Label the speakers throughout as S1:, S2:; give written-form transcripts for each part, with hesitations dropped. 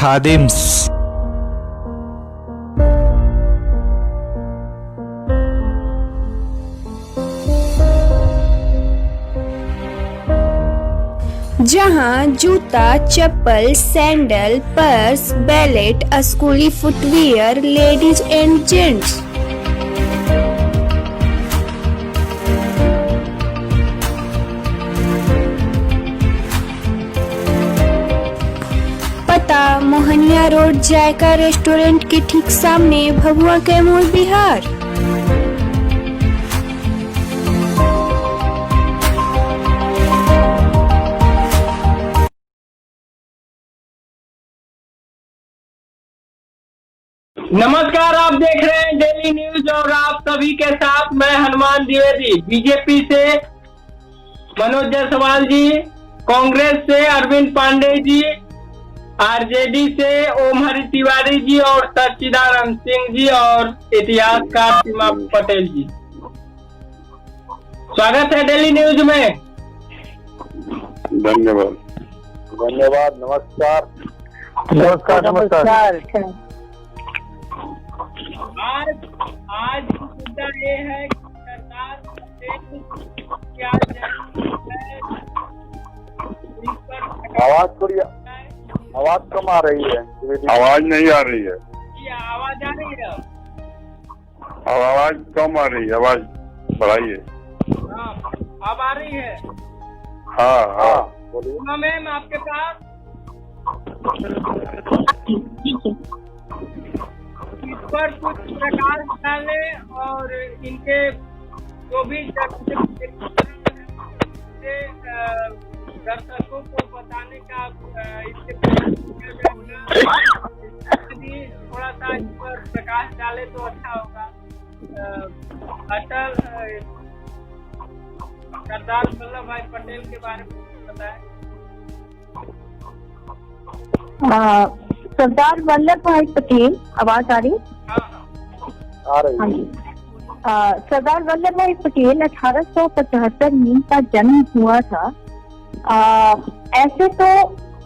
S1: खादिम्स।
S2: जहां जूता, चप्पल, sandal, purse, ballot, स्कूली फुटवियर, लेडीज एंड जेंट्स। पता मोहनिया रोड, जायका रेस्टोरेंट के ठीक सामने, भभुआ कैमूर बिहार।
S3: नमस्कार, आप देख रहे हैं डेली न्यूज और आप सभी के साथ मैं हनुमान द्विवेदी। बीजेपी से मनोज जायसवाल जी, कांग्रेस से अरविंद पांडे जी, आरजेडी से ओमहरि तिवारी जी और सच्चिदानंद सिंह जी और इतिहासकार सीमा पटेल जी। स्वागत है डेली न्यूज में।
S4: धन्यवाद। नमस्कार।
S3: आज मुद्दा ये है कि सरकार क्या
S4: आवाज कम आ रही है। आवाज नहीं आ रही है।
S3: आवाज आ रही है।
S4: आवाज कम आ रही है, आवाज बढ़ाइए।
S3: हाँ, अब आ रही है।
S4: हाँ
S3: बोलिए मैम, आपके पास इस पर कुछ प्रकाश डाले और इनके जो भी दर्शकों को बताने का इसके थोड़ा सा इस पर प्रकाश डाले तो अच्छा होगा। अटल सरदार वल्लभ भाई पटेल के बारे में बताएं।
S5: सरदार वल्लभ भाई पटेल, आवाज आ रही?
S4: आ रही।
S5: हाँ जी। सरदार वल्लभ भाई पटेल 1875 में इनका जन्म हुआ था। ऐसे तो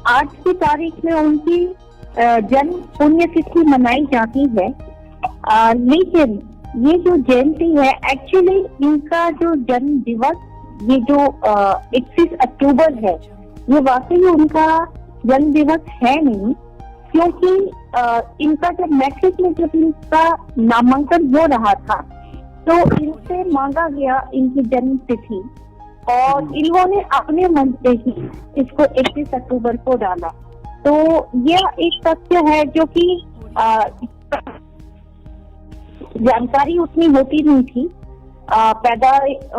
S5: 8 तारीख में उनकी जन्म पुण्यतिथि मनाई जाती है, लेकिन ये जो जयंती है, एक्चुअली इनका जो जन्म दिवस ये जो 31 अक्टूबर है, ये वाकई उनका जन्म दिवस है नहीं, क्योंकि इनका जब मैट्रिक में जब इनका नामांकन हो रहा था तो इनसे मांगा गया इनकी जन्म तिथि और इन्होंने अपने मन से ही इसको 31 अक्टूबर को डाला। तो यह एक तथ्य है जो कि जानकारी उतनी होती नहीं थी, पैदा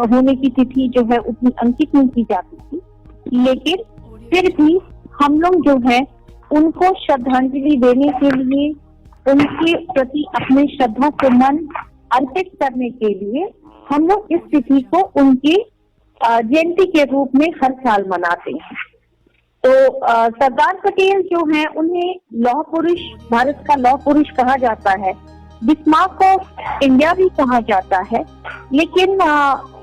S5: होने की तिथि जो है उतनी अंकित नहीं की जाती थी, लेकिन फिर भी हम लोग जो है उनको श्रद्धांजलि देने के लिए, उनके प्रति अपने श्रद्धा सुमन अर्पित करने के लिए हम लोग इस तिथि को उनकी जयंती के रूप में हर साल मनाते हैं। तो सरदार पटेल जो हैं उन्हें लौह पुरुष, भारत का लौह पुरुष कहा जाता है, बिस्मार्क ऑफ इंडिया भी कहा जाता है, लेकिन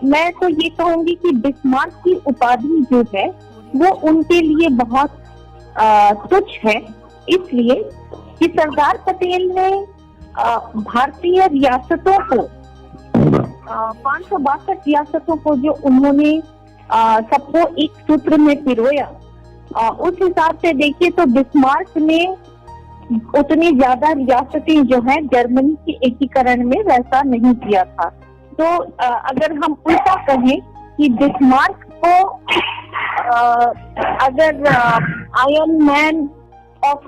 S5: मैं तो ये कहूंगी कि बिस्मार्क की उपाधि जो है वो उनके लिए बहुत तुच्छ है, इसलिए कि सरदार पटेल ने भारतीय रियासतों को 562 रियासतों को जो उन्होंने सबको एक सूत्र में पिरोया, उस हिसाब से देखिए तो बिस्मार्क ने उतनी ज्यादा रियासतें जो है जर्मनी के एकीकरण में वैसा नहीं किया था। तो अगर हम उल्टा कहें कि बिस्मार्क को अगर आयरन मैन ऑफ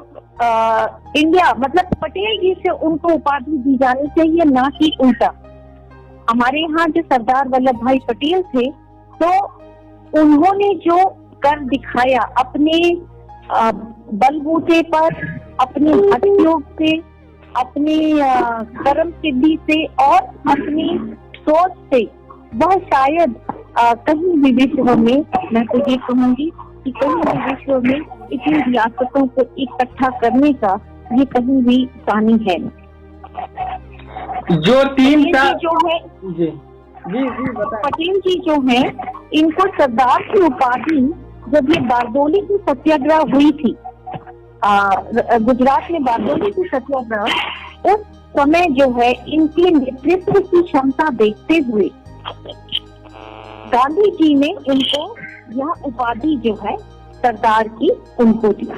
S5: इंडिया, मतलब पटेल जी से उनको उपाधि दी जानी चाहिए, ना कि उल्टा। हमारे यहाँ जो सरदार वल्लभ भाई पटेल थे तो उन्होंने जो कर दिखाया अपने बलबूते पर, अपने हठयोग से, अपनी कर्म सिद्धि से और अपनी सोच से, वह शायद कहीं भी विश्व में, मैं तो ये कहूंगी कि कहीं भी विश्व में इतनी रियासतों को इकट्ठा करने का ये कहीं भी कहानी है।
S3: जो तीन
S5: जो है
S3: जी बताएं।
S5: पटेल जी जो है, इनको सरदार की उपाधि जब ये बारदोली की सत्याग्रह हुई थी गुजरात में बारडोली की सत्याग्रह, उस समय जो है इनके नेतृत्व की क्षमता देखते हुए गांधी जी ने इनको यह उपाधि जो है सरदार की उनको दिया।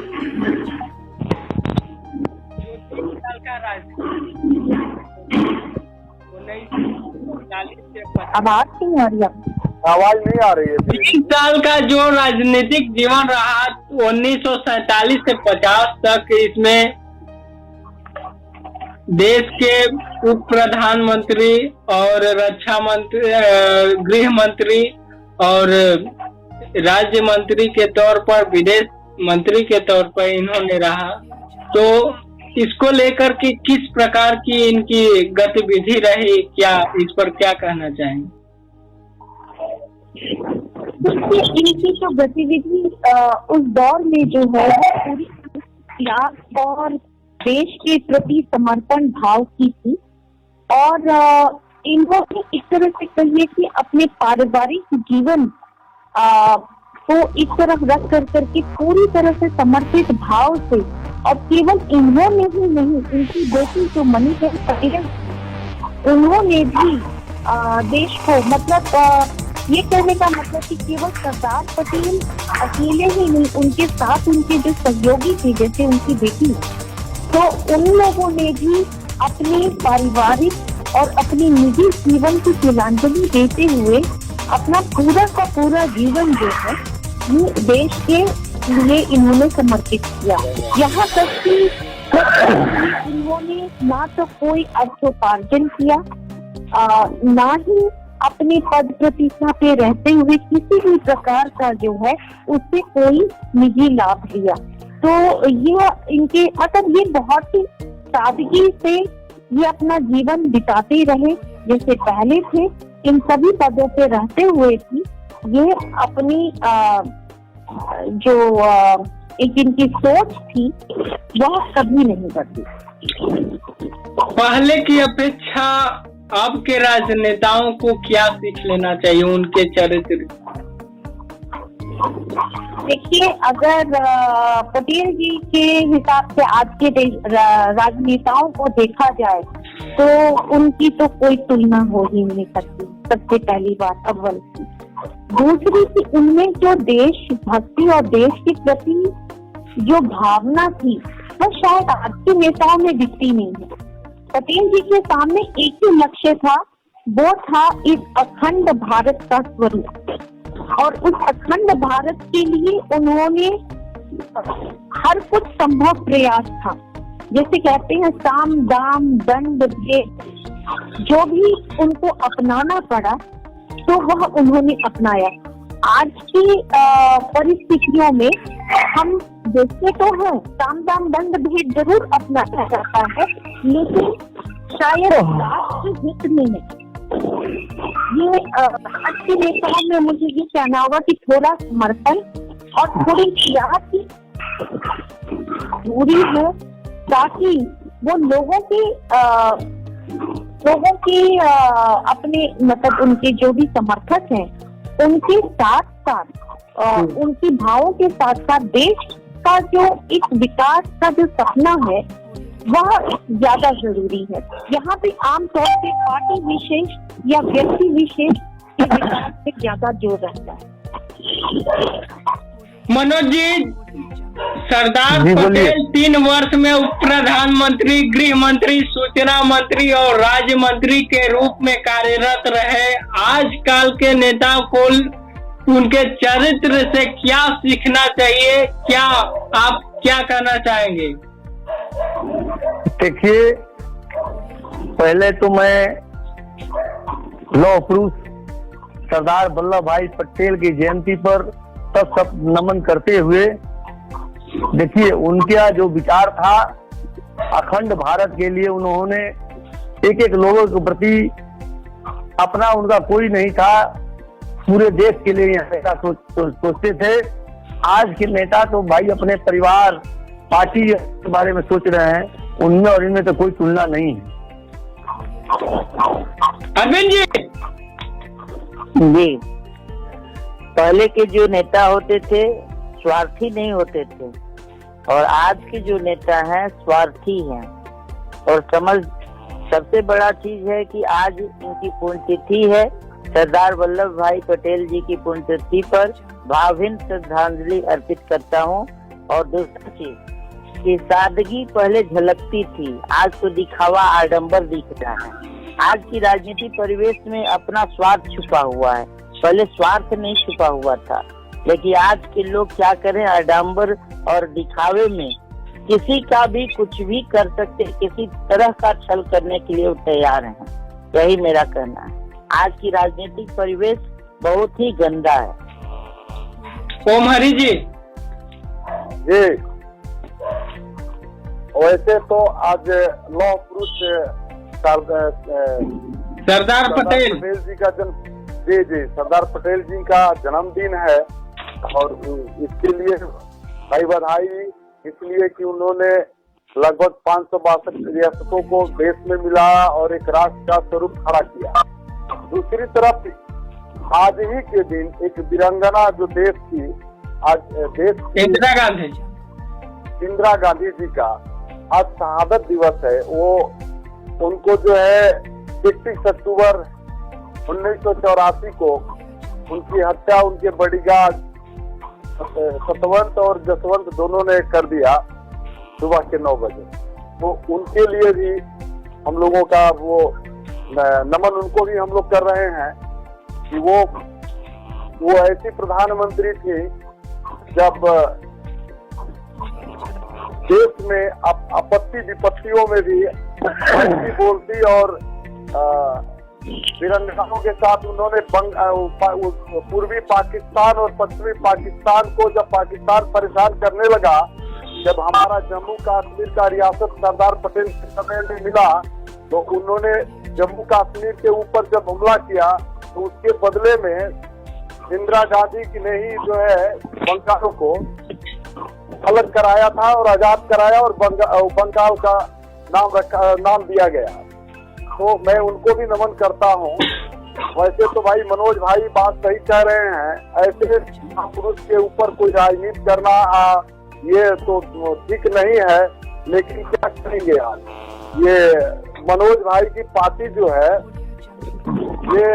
S5: आवाज नहीं आ रही आपकी?
S4: आवाज नहीं आ रही है।
S3: 20 साल का जो राजनीतिक जीवन रहा 1947 से 50 तक, इसमें देश के उप प्रधानमंत्री और रक्षा मंत्री, गृह मंत्री और राज्य मंत्री के तौर पर, विदेश मंत्री के तौर पर इन्होंने रहा। तो इसको लेकर के किस प्रकार की इनकी गतिविधि रही, क्या इस पर क्या कहना चाहेंगे?
S5: इनकी जो गतिविधि उस दौर में जो है पूरी त्याग और देश के प्रति समर्पण भाव की थी, और इन्होंने इस तरह से कहिए कि अपने पारिवारिक जीवन को एक तरफ रख करके पूरी तरह से समर्पित भाव से, और केवल इन्होंने ही नहीं, इनकी बेटी जो मणिबेन पटेल, उन्होंने भी देश को, मतलब ये कहने का मतलब कि केवल सरदार पटेल अकेले ही नहीं, उनके साथ उनके जो सहयोगी थे जैसे उनकी बेटी, तो उन लोगों ने भी अपनी पारिवारिक और अपनी निजी जीवन की तिलांजलि देते हुए अपना पूरा का पूरा जीवन जो है ये देश के लिए इन्होंने समर्पित किया। यहाँ तक कि इन्होंने ना तो कोई अर्थोपार्जन किया, ना ही अपने पद प्रतिष्ठा पे रहते हुए किसी भी प्रकार का जो है उससे कोई निजी लाभ लिया। तो ये इनके मतलब ये बहुत ही सादगी से ये अपना जीवन बिताते रहे, जैसे पहले थे इन सभी पदों पे रहते हुए भी ये अपनी एक इनकी सोच थी वह कभी नहीं बदली।
S3: पहले की अपेक्षा अब के राजनेताओं को क्या सीख लेना चाहिए उनके चरित्र?
S5: देखिए, अगर पटेल जी के हिसाब से आज के राजनेताओं को देखा जाए तो उनकी तो कोई तुलना हो ही नहीं सकती। सबसे पहली बात अव्वल की। दूसरी कि उनमें जो देशभक्ति और देश के प्रति जो भावना थी वह शायद आज के नेताओं में दिखती नहीं है। पटेल जी के सामने एक ही लक्ष्य था, वो था इस अखंड भारत का स्वरूप, और उस अखंड भारत के लिए उन्होंने हर कुछ संभव प्रयास था। जैसे कहते हैं साम दाम दंड भेद, जो भी उनको अपनाना पड़ा तो वह उन्होंने अपनाया। आज की परिस्थितियों में हम देखते तो हैं साम दाम दंड भेद जरूर अपनाया जाता है, लेकिन शायद राष्ट्र हित में ये अच्छे नेताओं में मुझे ये कहना होगा कि थोड़ा समर्पण और थोड़ी त्याग की दूरी है, ताकि वो लोगों के अपने मतलब उनके जो भी समर्थक हैं उनके साथ साथ उनके भावों के साथ साथ देश का जो एक विकास का जो सपना है वह ज्यादा जरूरी है। यहाँ पे आमतौर पे पार्टी विशेष या व्यक्ति विशेष के विकास पे ज्यादा जोर रहता है।
S3: मनोज जी, सरदार पटेल 3 वर्ष में उप प्रधानमंत्री, गृह मंत्री, सूचना मंत्री और राज्य मंत्री के रूप में कार्यरत रहे। आजकल के नेताओं को उनके चरित्र से क्या सीखना चाहिए, क्या आप क्या कहना चाहेंगे?
S1: देखिए, पहले तो मैं लौह पुरुष सरदार वल्लभ भाई पटेल की जयंती पर सब नमन करते हुए, देखिए उनका जो विचार था अखंड भारत के लिए, उन्होंने एक एक लोगों के प्रति अपना उनका कोई नहीं था, पूरे देश के लिए ऐसा सोचते थे। आज के नेता तो भाई अपने परिवार पार्टी के बारे में सोच रहे हैं, उनमें और इनमें तो कोई तुलना नहीं है।
S3: अरविंद
S6: जी, पहले के जो नेता होते थे स्वार्थी नहीं होते थे, और आज के जो नेता हैं स्वार्थी हैं। और सबसे बड़ा चीज है कि आज इनकी पुण्यतिथि है। सरदार वल्लभ भाई पटेल जी की पुण्यतिथि पर भावभीनी श्रद्धांजलि अर्पित करता हूँ। और दूसरी चीज कि सादगी पहले झलकती थी, आज तो दिखावा आडंबर दिख रहा है। आज की राजनीतिक परिवेश में अपना स्वार्थ छुपा हुआ है, पहले स्वार्थ नहीं छुपा हुआ था। लेकिन आज के लोग क्या करें, आडंबर और दिखावे में किसी का भी कुछ भी कर सकते, किसी तरह का छल करने के लिए वो तैयार हैं। यही मेरा कहना है। आज की राजनीतिक परिवेश बहुत ही गंदा है।
S3: ओम हरि जी
S4: जी, वैसे तो आज लौह पुरुष
S3: सरदार पटेल
S4: जी का जी सरदार पटेल जी का जन्मदिन है। और इसके लिए भाई बधाई, इसलिए कि उन्होंने लगभग 562 रियासतों को देश में मिलाया और एक राष्ट्र का स्वरूप खड़ा किया। दूसरी तरफ आज ही के दिन एक वीरांगना जो देश की आज देश इंदिरा गांधी जी का आज शहादत दिवस है। वो उनको जो है 31 अक्टूबर 1984 को उनकी हत्या उनके बॉडीगार्ड सतवंत और जसवंत दोनों ने कर दिया सुबह के 9 बजे। तो उनके लिए भी हम लोगों का वो नमन उनको भी हम लोग कर रहे हैं कि वो ऐसी प्रधानमंत्री थी जब देश में आपत्ति विपत्तियों में भी अच्छी बोलती और वीरांगनाओं के साथ उन्होंने पूर्वी पाकिस्तान और पश्चिमी पाकिस्तान को, जब पाकिस्तान परेशान करने लगा, जब हमारा जम्मू कश्मीर का रियासत सरदार पटेल के समय में मिला, तो उन्होंने जम्मू कश्मीर के ऊपर जब हमला किया तो उसके बदले में इंदिरा गांधी की ने ही जो है बंगालों को अलग कराया था और आजाद कराया और बंगाल का नाम दिया गया। तो मैं उनको भी नमन करता हूँ। वैसे तो भाई मनोज भाई बात सही कह रहे हैं, ऐसे पुरुष के ऊपर कोई राजनीति करना ये तो ठीक नहीं है। लेकिन क्या करेंगे आज, ये मनोज भाई की पार्टी जो है ये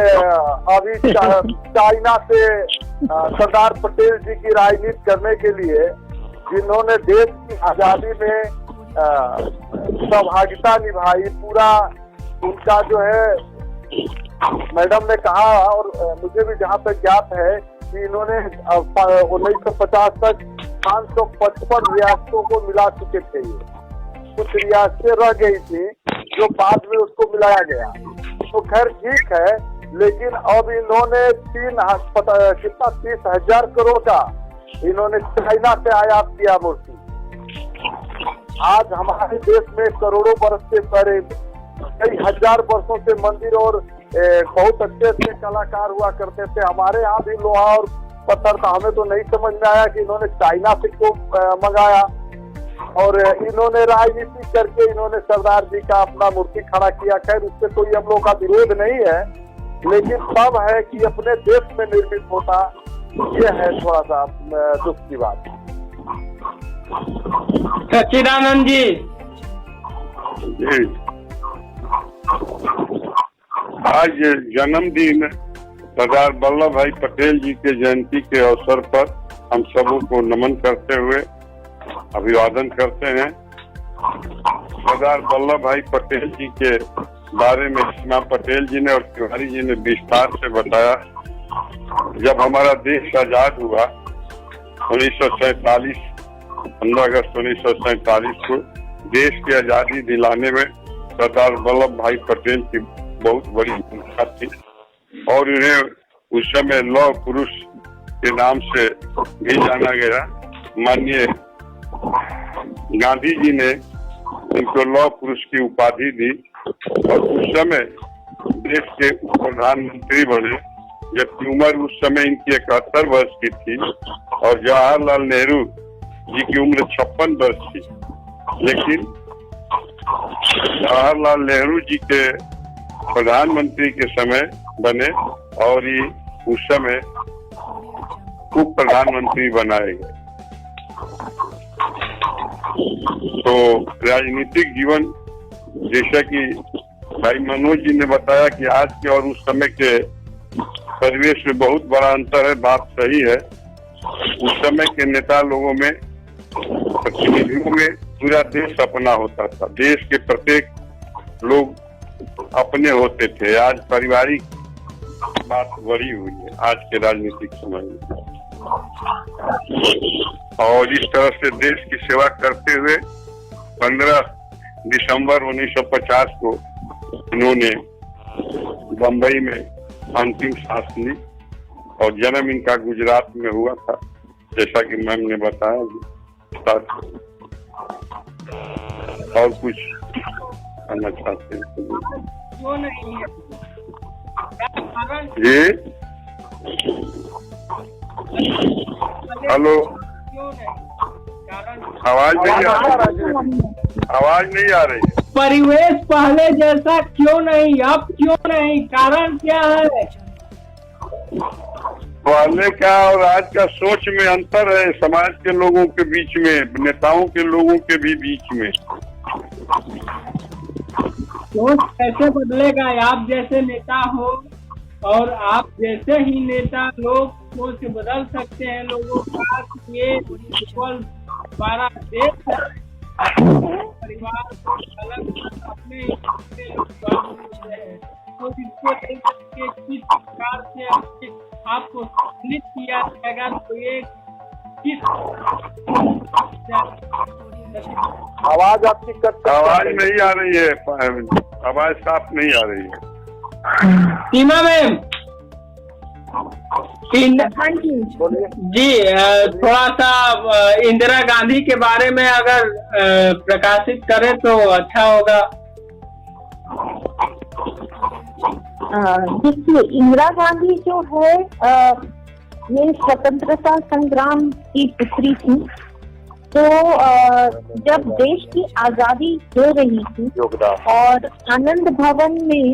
S4: अभी चाइना से सरदार पटेल जी की राजनीति करने के लिए, जिन्होंने देश की आजादी में सहभागिता निभाई, पूरा उनका जो है मैडम ने कहा और मुझे भी जहाँ तक ज्ञात है कि इन्होंने 1950 तक 555 रियासतों को मिला चुके थे। कुछ रियासतें रह गई थी जो बाद में उसको मिलाया गया। तो खैर ठीक है, लेकिन अब इन्होंने 30,000 करोड़ का इन्होंने चाइना से आयात किया मूर्ति। आज हमारे देश में करोड़ों वर्ष से पहले कई हजार वर्षों से मंदिर और बहुत अच्छे अच्छे कलाकार हुआ करते थे। हमारे यहाँ भी लोहा और पत्थर था, हमें तो नहीं समझ में आया कि इन्होंने चाइना से क्यों मंगाया। और इन्होंने राजनीति करके इन्होंने सरदार जी का अपना मूर्ति खड़ा किया। खैर उससे कोई हम लोग का विरोध नहीं है, लेकिन सब है कि अपने देश में निर्मित होता, ये है थोड़ा सा दुख की बात।
S3: सच्चिदानंद जी
S4: आज जन्मदिन सरदार वल्लभ भाई पटेल जी के जयंती के अवसर पर हम सबों को नमन करते हुए अभिवादन करते हैं। सरदार वल्लभ भाई पटेल जी के बारे में सीमा पटेल जी ने और तिवारी जी ने विस्तार से बताया। जब हमारा देश आजाद हुआ 1947 15 अगस्त 1947 को देश की आजादी दिलाने में सरदार वल्लभ भाई पटेल की बहुत बड़ी भूमिका थी और इन्हें उस समय लौह पुरुष के नाम से भी जाना गया। माननीय गांधी जी ने इनको लौह पुरुष की उपाधि दी और उस समय देश के प्रधानमंत्री बने, जबकि उम्र उस समय इनकी 71 वर्ष की थी और जवाहरलाल नेहरू जी की उम्र 56 वर्ष थी। लेकिन जवाहरलाल नेहरू जी के प्रधानमंत्री के समय बने और ये उस समय उप प्रधानमंत्री बनाए गए।
S7: तो राजनीतिक जीवन, जैसा कि भाई मनोज जी ने बताया कि आज के और उस समय के परिवेश में बहुत बड़ा अंतर है, बात सही है। उस समय के नेता लोगों में, प्रतिनिधियों में पूरा देश अपना होता था, देश के प्रत्येक लोग अपने होते थे। आज पारिवारिक बात बढ़ी हुई है आज के राजनीतिक समय में, और इस तरह से देश की सेवा करते हुए 15 दिसंबर 1950 को इन्होंने बम्बई में अंतिम सांस ली, और जन्म इनका गुजरात में हुआ था, जैसा कि मैम ने बताया। और कुछ कहना चाहते हैं जी? हेलो, आवाज नहीं आ रही है।
S3: परिवेश पहले जैसा क्यों नहीं, अब क्यों नहीं, कारण क्या है?
S7: पहले का और आज का सोच में अंतर है, समाज के लोगों के बीच में, नेताओं के लोगों के भी बीच में।
S3: सोच कैसे बदलेगा? आप जैसे नेता हो और आप जैसे ही नेता लोग सोच बदल सकते हैं लोगों का। ये केवल 12 देश है, परिवार को अलग अपने हैं, तो इसको किस प्रकार से आपको सम्मिलित किया जाएगा, तो ये किस
S4: आवाज आपकी कट
S7: आवाज नहीं आ रही है, आवाज साफ नहीं आ रही है।
S3: सीमा मैम जी, थोड़ा सा इंदिरा गांधी के बारे में अगर प्रकाशित करें तो अच्छा होगा।
S5: देखिए, इंदिरा गांधी जो है ये स्वतंत्रता संग्राम की पुत्री थी। तो जब देश की आजादी हो रही थी और आनंद भवन में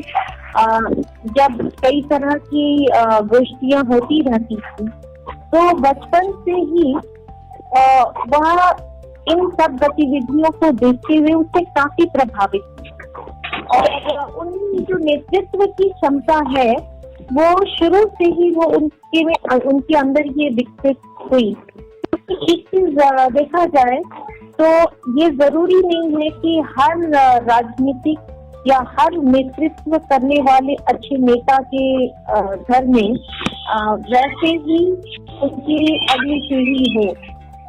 S5: जब कई तरह की गोष्ठियां होती रहती थी, तो बचपन से ही वह इन सब गतिविधियों को देखते हुए उससे काफी प्रभावित थी। और उनकी जो नेतृत्व की क्षमता है वो शुरू से ही वो उनके अंदर ये विकसित हुई। एक चीज देखा जाए तो ये जरूरी नहीं है कि हर राजनीतिक या हर नेतृत्व करने वाले अच्छे नेता के घर में वैसे ही उसकी अगली पीढ़ी हो,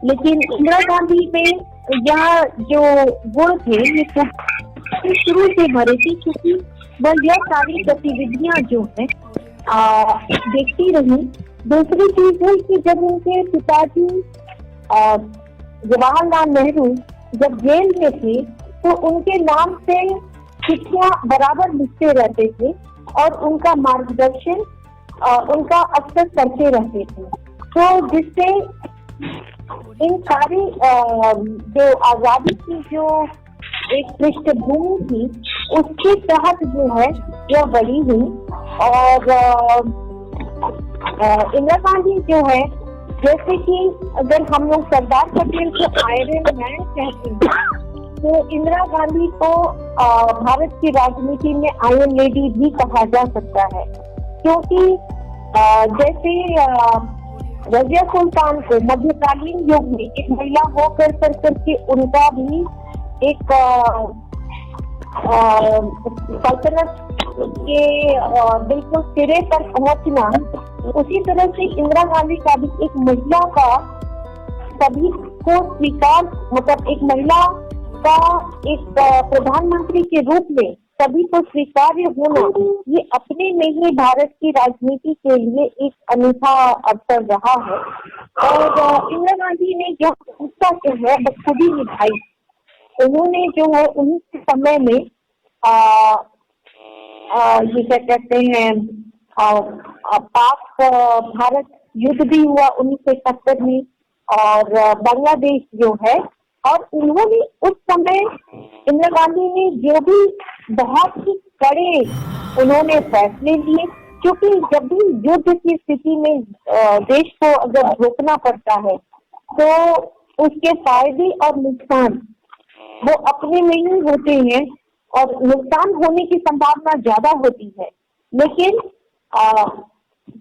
S5: लेकिन इंदिरा गांधी में यह जो गुण थे ये शुरू से भरे थी, क्योंकि वह यह सारी गतिविधियां जो है देखती रही। दूसरी चीज है कि जब उनके पिताजी जवाहरलाल नेहरू जब जेल में थे तो उनके नाम से चिट्ठियां बराबर लिखते रहते थे और उनका मार्गदर्शन उनका अक्सर करते रहते थे। तो जिससे इन सारी जो आजादी की जो एक पृष्ठभूमि थी उसके तहत जो है यह बड़ी हुई। और इंदिरा गांधी जो है, जैसे कि अगर हम लोग सरदार पटेल को आयरन मैन कहते हैं, तो इंदिरा गांधी को भारत की राजनीति में आयरन लेडी भी कहा जा सकता है, क्योंकि जैसे रजिया सुल्तान को मध्यकालीन युग में एक महिला होकर करके उनका भी एक सल्तनत के बिल्कुल सिरे पर पहुंचना, उसी तरह से इंदिरा गांधी का भी एक महिला का सभी को स्वीकार, मतलब एक महिला का एक प्रधानमंत्री के रूप में सभी को स्वीकार्य होना, ये अपने में ही भारत की राजनीति के लिए एक अनूठा अवसर रहा है। और इंदिरा गांधी ने यह भूमिका जो है बखूबी निभाई। उन्होंने जो है उन्हीं समय में ये क्या कहते हैं, पाक भारत युद्ध भी हुआ 1971 में, और बांग्लादेश जो है, और उन्होंने उस समय इंदिरा गांधी ने जो भी बहुत ही कड़े उन्होंने फैसले लिए, क्योंकि जब भी युद्ध की स्थिति में देश को अगर रोकना पड़ता है तो उसके फायदे और नुकसान वो अपने में ही होते हैं और नुकसान होने की संभावना ज्यादा होती है। लेकिन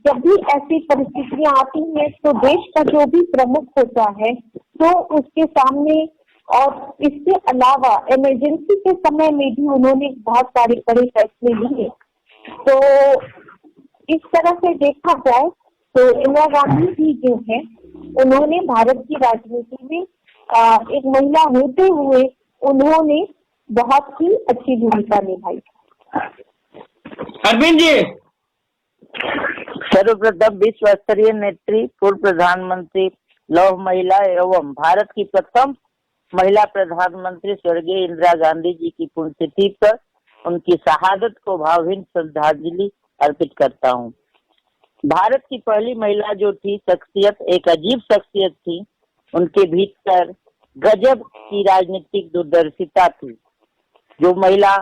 S5: जब भी ऐसी परिस्थितियां आती हैं तो देश का जो भी प्रमुख होता है तो उसके सामने, और इसके अलावा इमरजेंसी के समय में भी उन्होंने बहुत सारे बड़े फैसले लिए। तो इस तरह से देखा जाए तो इंदिरा गांधी जी जो है उन्होंने भारत की राजनीति में एक महिला होते हुए उन्होंने बहुत ही अच्छी भूमिका निभाई।
S3: अरविंद जी,
S6: सर्वप्रथम विश्व स्तरीय नेत्री, पूर्व प्रधानमंत्री, लौह महिला एवं भारत की प्रथम महिला प्रधानमंत्री स्वर्गीय इंदिरा गांधी जी की पुण्यतिथि पर उनकी शहादत को भावभीनी श्रद्धांजलि अर्पित करता हूँ। भारत की पहली महिला जो थी शख्सियत, एक अजीब शख्सियत थी। उनके भीतर गजब की राजनीतिक दूरदर्शिता थी। जो महिला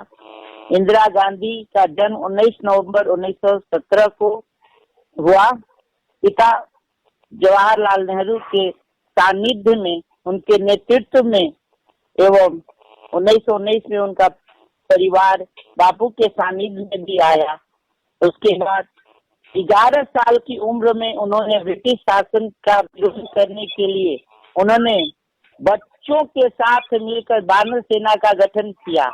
S6: इंदिरा गांधी का जन्म 19 नवंबर 1917 को हुआ। पिता जवाहरलाल नेहरू के सानिध्य में, उनके नेतृत्व में एवं 1919 में उनका परिवार बापू के सानिध्य में भी आया। उसके बाद 11 साल की उम्र में उन्होंने ब्रिटिश शासन का विरोध करने के लिए उन्होंने बच्चों के साथ मिलकर वानर सेना का गठन किया।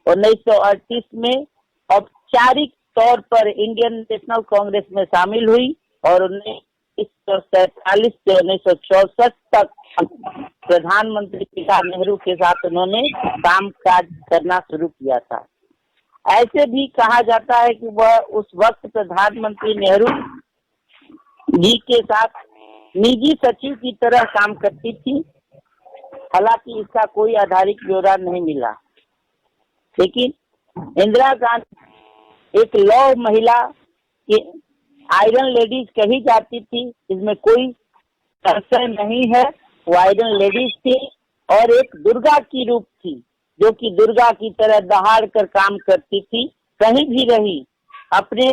S6: 1938 में औपचारिक तौर पर इंडियन नेशनल कांग्रेस में शामिल हुई और 1947 से 1964 तक प्रधानमंत्री पिता नेहरू के साथ उन्होंने काम काज करना शुरू किया था। ऐसे भी कहा जाता है कि वह उस वक्त प्रधानमंत्री नेहरू जी के साथ निजी सचिव की तरह काम करती थी। हालांकि इसका कोई आधारित ब्यौरा नहीं मिला, लेकिन इंदिरा गांधी एक लौह महिला, आयरन लेडीज कही जाती थी, इसमें कोई संशय नहीं है। वो आयरन लेडीज थी और एक दुर्गा की रूप थी, जो कि दुर्गा की तरह दहाड़ कर काम करती थी। कहीं भी रही अपने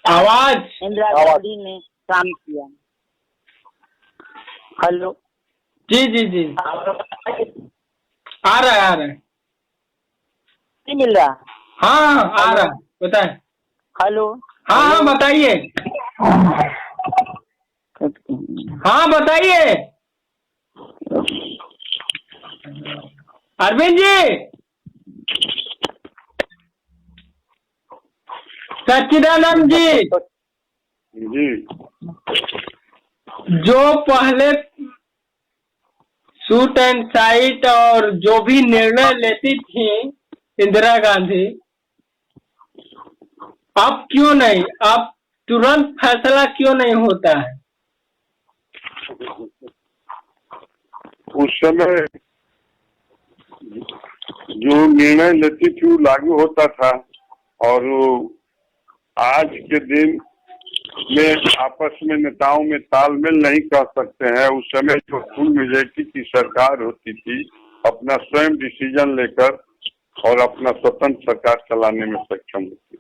S3: आवाज
S6: इंदिरा गांधी ने काम किया। हेलो,
S3: जी जी जी, आ रहा है
S6: नहीं मिल रहा?
S3: हाँ आ रहा, बताए।
S6: हेलो,
S3: हाँ हाँ बताइए, हाँ बताइए अरविंद जी। सच्चिदानंद जी, जो पहले शूट एंड साइट और जो भी निर्णय लेती थी इंदिरा गांधी, अब क्यों नहीं, अब तुरंत फैसला क्यों नहीं होता है?
S7: उस समय जो निर्णय लेती थी वो लागू होता था, और आज के दिन में आपस में नेताओं में तालमेल नहीं कर सकते हैं। उस समय जो फुल मेजॉरिटी की सरकार होती थी, अपना स्वयं डिसीजन लेकर और अपना स्वतंत्र सरकार चलाने में सक्षम होती थी।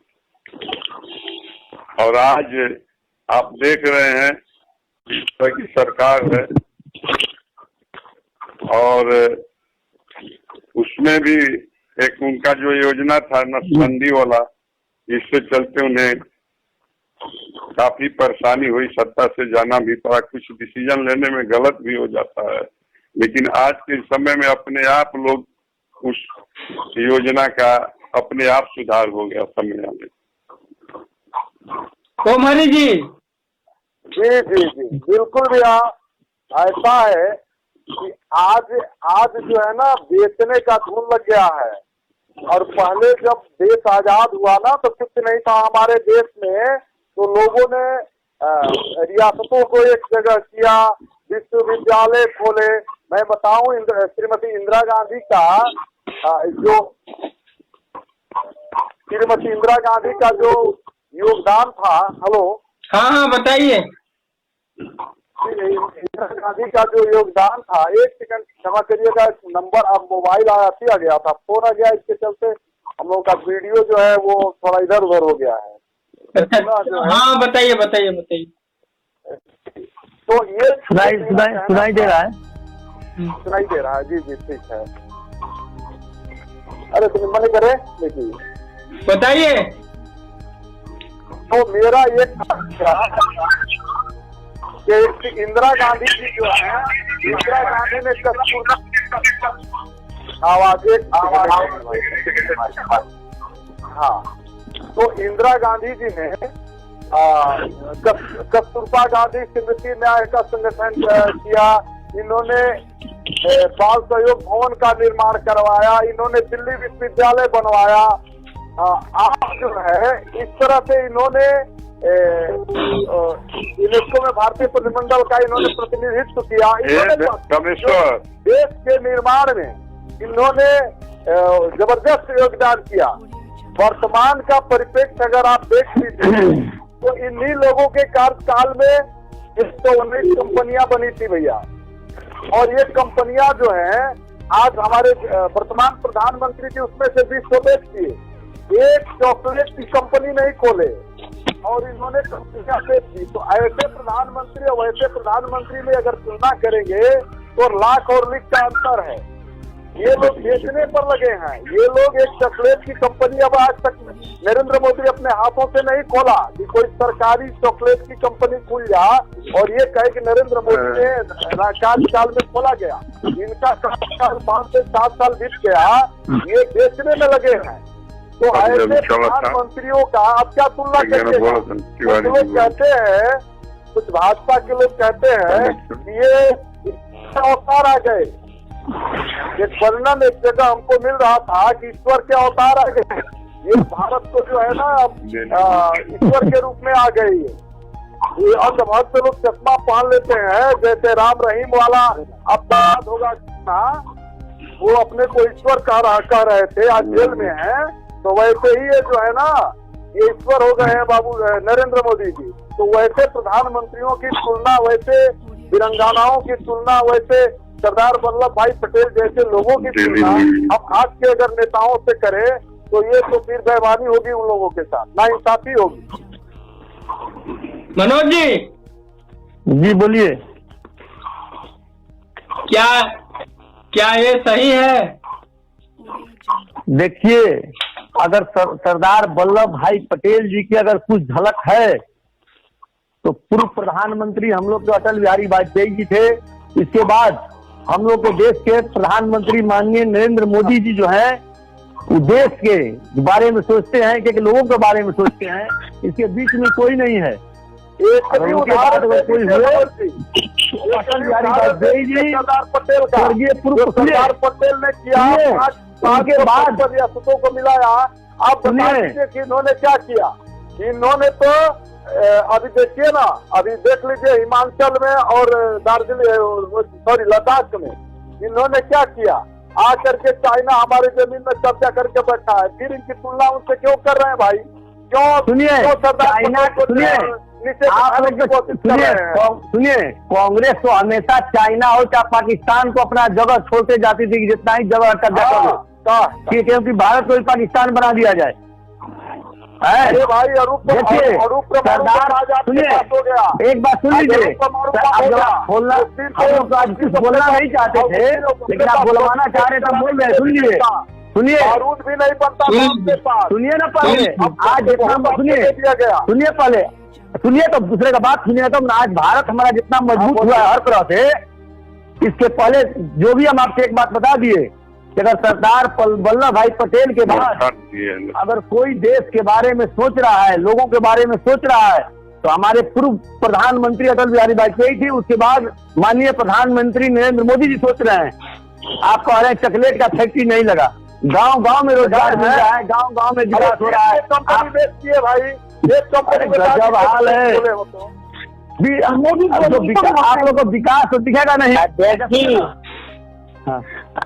S7: और आज आप देख रहे हैं की सरकार है, और उसमें भी एक उनका जो योजना था नसबंदी वाला, इससे चलते उन्हें काफी परेशानी हुई, सत्ता से जाना भी पड़ा, कुछ डिसीजन लेने में गलत भी हो जाता है। लेकिन आज के समय में अपने आप लोग उस योजना का अपने आप सुधार हो गया समय आने।
S3: कोमरी जी,
S4: जी जी जी बिल्कुल भैया, ऐसा है कि आज जो है ना बेचने का धुन लग गया है। और पहले जब देश आजाद हुआ ना तो कुछ नहीं था हमारे देश में, तो लोगों ने रियासतों को एक जगह किया, विश्वविद्यालय खोले। मैं बताऊं श्रीमती इंदिरा गांधी का जो योगदान था। हेलो,
S3: हाँ हाँ बताइए।
S4: इंदिरा गांधी का जो योगदान था, एक सेकंड क्षमा करिएगा, नंबर अब मोबाइल आ गया था, फोन आ गया, इसके चलते हम लोग का वीडियो जो है वो थोड़ा इधर उधर हो गया है।
S3: अच्छा, हाँ बताइए बताइए बताइए।
S4: तो ये
S1: सुनाई दे रहा है।
S4: सुनाई दे रहा है, जी जी ठीक है। अरे तुम मन करे देखिए,
S3: बताइए।
S4: तो मेरा ये कि इंदिरा गांधी जी जो है, इंदिरा गांधी ने हाँ, तो इंदिरा गांधी जी ने कस्तूरबा गांधी स्मृति न्याय का संगठन किया, इन्होंने बाल सहयोग भवन का निर्माण करवाया, इन्होंने दिल्ली विश्वविद्यालय बनवाया। आज जो है इस तरह से इन्होंने यूनेस्को में भारतीय प्रतिनिधिमंडल का इन्होंने प्रतिनिधित्व किया। देश के निर्माण में इन्होंने जबरदस्त योगदान किया। वर्तमान का परिप्रेक्ष्य अगर आप देख लीजिए तो इन्हीं लोगों के कार्यकाल में 119 कंपनियां बनी थी भैया, और ये कंपनियां जो है आज हमारे वर्तमान प्रधानमंत्री जी उसमें से 20 बेच दिए, एक चॉकलेट की कंपनी नहीं खोले और इन्होंने कंपनियां बेच दी। तो ऐसे प्रधानमंत्री और वैसे प्रधानमंत्री में अगर तुलना करेंगे तो लाख और लीक का अंतर है। ये लोग बेचने पर लगे हैं, ये लोग एक चॉकलेट की कंपनी अब आज तक नरेंद्र मोदी अपने हाथों से नहीं खोला कि कोई सरकारी चॉकलेट की कंपनी खुल जा और ये कहे कि नरेंद्र मोदी ने कार्यकाल में खोला गया। इनका कार्यकाल 5 से 7 साल बीत गया, ये बेचने में लगे हैं। तो ऐसे प्रधानमंत्रियों का आप क्या तुलना करते हैं? कुछ लोग कहते हैं, कुछ भाजपा के लोग कहते हैं कि ये अवतार आ गए। एक वर्णन एक जगह हमको मिल रहा था कि ईश्वर के अवतार आ गए, ये भारत को जो है ना ईश्वर के रूप में आ गई है। ये अंधभक्त लोग चश्मा पहन लेते हैं, जैसे राम रहीम वाला अपराध होगा ना, वो अपने को ईश्वर कह रहे थे, आज जेल में है। तो वैसे ही ये जो है ना ये ईश्वर हो गए हैं बाबू नरेंद्र मोदी जी। तो वैसे प्रधानमंत्रियों की तुलना, वैसे वीरंगनाओं की तुलना, वैसे सरदार वल्लभ भाई पटेल जैसे लोगों की तुलना हम आज के अगर नेताओं से करें तो ये तो फिर बेईमानी होगी उन लोगों के साथ, नाइंसाफी होगी।
S3: मनोज
S1: जी बोलिए।
S3: क्या ये सही है?
S1: देखिए, अगर सरदार वल्लभ भाई पटेल जी की अगर कुछ झलक है तो पूर्व प्रधानमंत्री हम लोग तो अटल बिहारी वाजपेयी जी थे। इसके बाद हम लोग के देश के प्रधानमंत्री माननीय नरेंद्र मोदी जी जो है वो देश के बारे में सोचते हैं कि लोगों के बारे में सोचते हैं, इसके बीच में कोई नहीं है। अगर उनके बाद अगर कोई हुए अटल बिहारी वाजपेयी जी, स्वर्गीय पूर्व सरदार पटेल ने किया, उसके बाद रियासतों को मिलाया। आप बताइए कि इन्होंने क्या किया? इन्होंने तो अभी देखिए ना, अभी देख लीजिए हिमाचल में और दार्जिलिंग सॉरी लद्दाख में इन्होंने क्या किया, आकर के चाइना हमारे जमीन में कब्जा करके बैठा है। फिर इनकी तुलना उनसे क्यों कर रहे हैं भाई? क्यों? सुनिए, चाइना को सुनिए, कांग्रेस तो हमेशा चाइना हो चाहे पाकिस्तान को अपना जगह छोड़ते जाती थी, जितना ही जगह कब्जा कर लो, क्योंकि भारत को भी पाकिस्तान बना दिया जाए।
S4: अरे भाई
S1: देखिए सरदार, सुनिए एक बात सुन लीजिए, बोलना बोलना नहीं चाहते थे लेकिन आप बुलवाना चाह रहे तब बोल रहे। सुनिए
S4: बारूद भी नहीं बनता,
S1: सुनिए ना पहले, आज जितना सुनिए पहले, सुनिए तो दूसरे का बात सुनिए। तो आज भारत हमारा जितना मजबूत हुआ है हर तरह से, इसके पहले जो भी हम आपसे एक बात बता दिए कि अगर सरदार वल्लभ भाई पटेल के बाद अगर कोई देश के बारे में सोच रहा है, लोगों के बारे में सोच रहा है, तो हमारे पूर्व प्रधानमंत्री अटल बिहारी वाजपेयी थी, उसके बाद माननीय प्रधानमंत्री नरेंद्र मोदी जी सोच रहे हैं। आप कह रहे हैं चॉकलेट का फैक्ट्री नहीं लगा, गांव-गांव में रोजगार मिल रहा है, गांव-गांव में विकास हो रहा है।
S4: कंपनी बेचती है भाई, एक कंपनी
S1: गजब हाल है। आप लोग को विकास तो दिखेगा नहीं।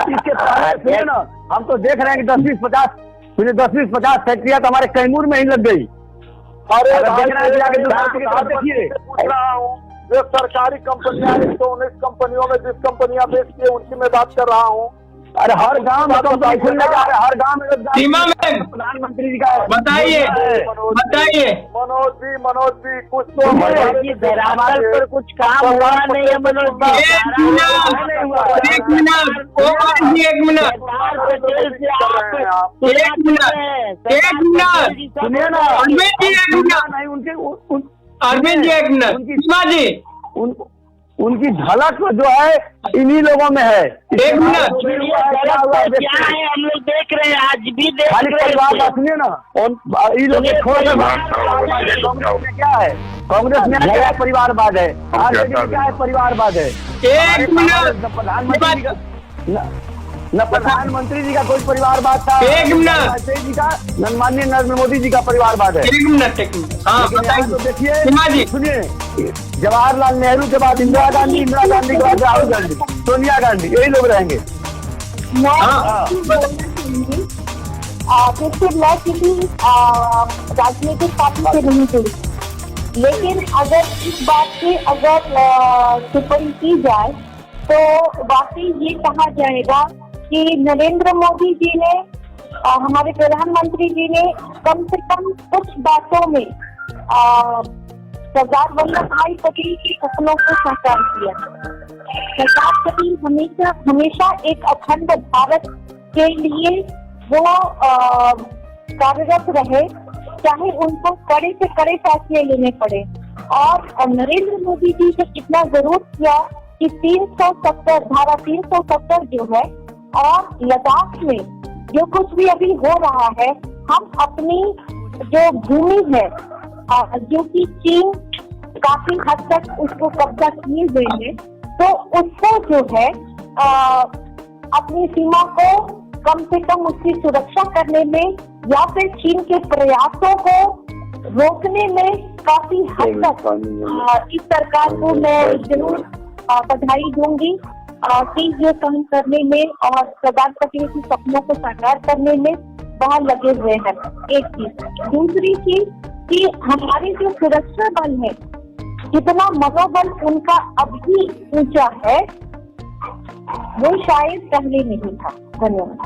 S1: इसके पहले ना हम तो देख रहे हैं कि 10-20-50 फैक्ट्रियां तो हमारे कैमूर में ही लग गई।
S4: अरे
S1: देखिए
S4: जो सरकारी कंपनियां 119 कंपनियों में जिस कंपनियां बेचती है उनकी मैं बात कर रहा हूँ।
S1: अरे हर गांव में कंपनी खुलने जा रहा है, हर गांव में
S3: सीमा में
S1: प्रधानमंत्री जी का
S3: बताइए बताइए।
S4: मनोज जी कुछ तो
S6: धरातल पर कुछ काम हुआ नहीं है मनोज जी।
S3: एक मिनट एक मिनट
S1: सुनिए ना
S3: अरविंद जी एक मिनट
S1: नहीं उनके
S3: अरविंद जी एक मिनट सीमा जी
S1: उनकी झलक जो है इन्हीं लोगों में है।
S3: एक मिनट
S6: क्या है हम लोग देख रहे हैं, आज भी देख
S1: खाली
S6: रहे
S1: परिवार
S6: हैं।
S1: सुनिए ना, ये लोग कांग्रेस में क्या है, कांग्रेस में क्या है परिवारवाद है, आरजेडी में क्या है परिवारवाद है।
S3: एक मिनट
S1: प्रधानमंत्री का न प्रधानमंत्री जी का कोई परिवारवाद था,
S3: एक मिनट
S1: वाजपेयी जी का, न माननीय नरेंद्र मोदी जी का परिवारवाद है।
S3: एक मिनट हाँ
S1: लेकिन यहाँ तो देखिए
S3: सीमा जी
S1: सुनिए, जवाहरलाल नेहरू के बाद इंदिरा गांधी, इंदिरा गांधी के बाद राहुल गांधी, सोनिया गांधी, यही लोग रहेंगे।
S5: देखिए मैं किसी राजनीतिक पार्टी से नहीं जुड़ी, लेकिन अगर इस बात की अगर टिप्पणी की जाए तो वाकई ये कहा जाएगा कि नरेंद्र मोदी जी ने हमारे प्रधानमंत्री जी ने कम से कम कुछ बातों में सरदार वल्लभ भाई पटेल के सपनों को साकार किया। सरदार पटेल हमेशा एक अखंड भारत के लिए वो कार्यरत रहे, चाहे उनको कड़े से कड़े फैसले लेने पड़े। और नरेंद्र मोदी जी ने इतना जरूर किया कि 370 धारा 370 जो है, और लद्दाख में जो कुछ भी अभी हो रहा है, हम अपनी जो भूमि है जो कि चीन काफी हद तक उसको कब्जा किए हुए हैं, तो उसको जो है अपनी सीमा को कम से कम उसकी सुरक्षा करने में या फिर चीन के प्रयासों को रोकने में काफी हद तक इस सरकार को मैं जरूर बधाई दूंगी कि ये काम करने में और सरदार पटेल के सपनों को साकार करने में बहुत लगे हुए हैं। एक चीज, दूसरी चीज कि हमारे जो सुरक्षा बल है, जितना मनोबल उनका अभी ऊंचा है वो शायद पहले नहीं था। धन्यवाद।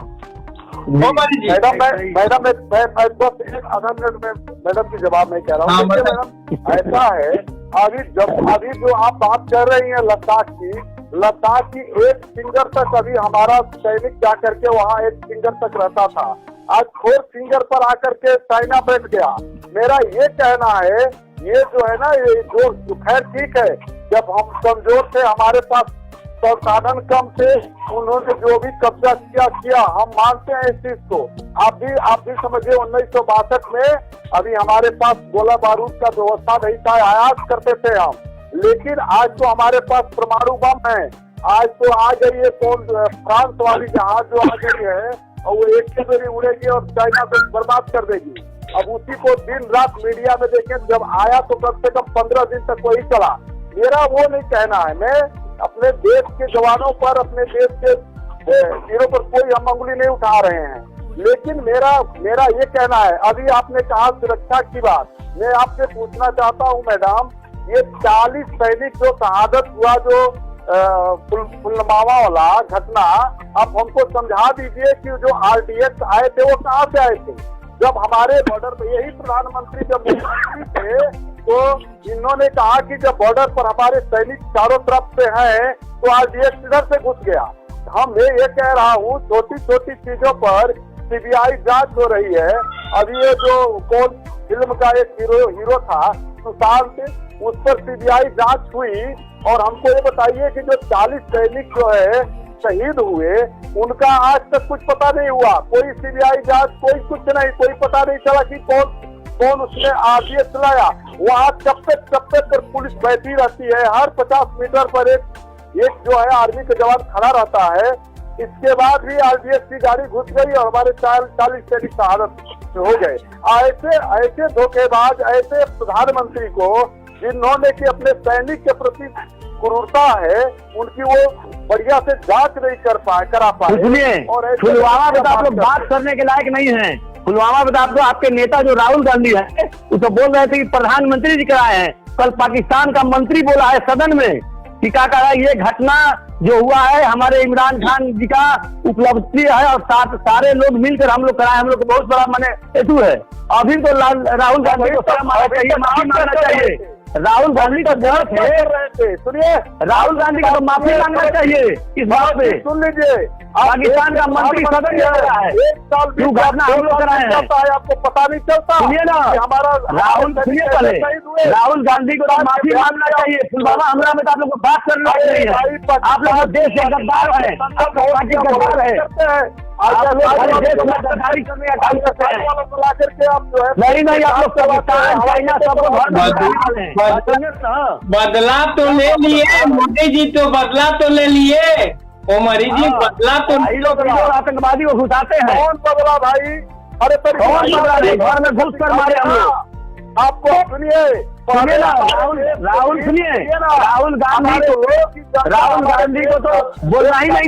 S4: मैडम मैं बस एक आधा मिनट में मैडम की जवाब नहीं कह रहा हूँ। मैडम ऐसा है, अभी जो आप बात कर रही हैं लद्दाख की एक फिंगर तक अभी हमारा सैनिक जा करके वहाँ एक फिंगर तक रहता था, आज 4 फिंगर पर आकर के चाइना बैठ गया। मेरा ये कहना है, ये जो है ना, ये जो खैर ठीक है, जब हम कमजोर थे, हमारे पास संसाधन कम थे, उन्होंने जो भी कब्जा किया हम मानते हैं इस चीज को। आप भी समझिए 1962 में अभी हमारे पास गोला बारूद का व्यवस्था नहीं था, आयात करते थे हम, लेकिन आज तो हमारे पास परमाणु बम है। आज तो आ गई है फ्रांस वाली जहाज जो आ गई है, और वो एक के बार उड़ेगी और चाइना को बर्बाद कर देगी। अब उसी को दिन रात मीडिया में देखें, जब आया तो कम से कम 15 दिन तक वही चला। मेरा वो नहीं कहना है, मैं अपने देश के जवानों पर, अपने देश के हीरो पर कोई हम अंगुली नहीं उठा रहे हैं, लेकिन मेरा ये कहना है, अभी आपने कहा सुरक्षा की बात, मैं आपसे पूछना चाहता हूँ मैडम, ये 40 सैनिक जो शहादत हुआ, जो पुलवामा वाला घटना, आप हमको समझा दीजिए कि जो RDX आए थे वो कहाँ से आए थे? जब हमारे बॉर्डर पे यही प्रधानमंत्री जब मुख्यमंत्री थे, तो इन्होंने कहा कि जब बॉर्डर पर हमारे सैनिक चारों तरफ से हैं, तो RDX इधर से घुस गया। मैं ये कह रहा हूँ, छोटी छोटी चीजों पर CBI जांच हो रही है। अभी ये जो कौन फिल्म का एक हीरो था सुशांत, उस पर CBI जांच हुई, और हमको ये बताइए कि जो 40 सैनिक जो है शहीद हुए, उनका आज तक कुछ पता नहीं हुआ। कोई CBI जांच, कोई कुछ नहीं, कोई पता नहीं चला कि कौन उसने RDX चलाया। वहाँ चप्पे पर पुलिस बैठी रहती है, हर 50 मीटर पर एक जो है आर्मी का जवान खड़ा रहता है। इसके बाद भी RDX की गाड़ी घुस गई और हमारे 40 सैनिक शहादत हो गए। ऐसे धोखेबाज, ऐसे प्रधानमंत्री को जिन्होंने कि अपने सैनिक के प्रति क्रूरता है, उनकी वो बढ़िया से जांच नहीं करा पाए।
S1: सुनिए, पुलवामा पे तो आप लोग बात करने के लायक नहीं है। पुलवामा पे तो आप आपके नेता जो राहुल गांधी है, वो तो बोल रहे थे कि प्रधानमंत्री जी कराए हैं। कल पाकिस्तान का मंत्री बोला है सदन में कि क्या कहा, ये घटना जो हुआ है हमारे इमरान खान जी का उपलब्धि है, और साथ सारे लोग मिलकर हम लोग कराए, हम लोग को बहुत बड़ा माने हेतु है। अभी तो राहुल गांधी को शर्म आना चाहिए, माफी मांगना चाहिए। राहुल गांधी का गलत है,
S4: सुनिए,
S1: राहुल गांधी को तो माफी मांगना चाहिए इस बात पे।
S4: सुन लीजिए,
S1: पाकिस्तान का मंत्री सदन जा रहा है,
S4: एक साल
S1: क्यों घटना हम लोग कराए हैं?
S4: चलता है, आपको पता नहीं चलता?
S1: सुनिए ना,
S4: हमारा
S1: सुनिए पहले, राहुल गांधी को तो माफी मांगना चाहिए। पुलवामा हमला में तो आप लोग को बात करना नहीं है, आप लोग देश के गद्दार है, आप पार्टी का गद्दार है, देश में गद्दारी करने का काम करते हैं। नहीं, आप लोग पाकिस्तान, चाइना सबको
S3: बदला तो ले लिए मोदी जी, तो बदला तो ले लिए ओमरी जी, बदला तो
S1: लोग आतंकवादी को घुसाते हैं।
S4: कौन बदला भाई? अरे
S1: कौन बदला? घर में घुस कर मारे हम लोग।
S4: आपको सुनिए
S1: ना, राहुल सुनिए, राहुल गांधी को तो बोलना ही नहीं।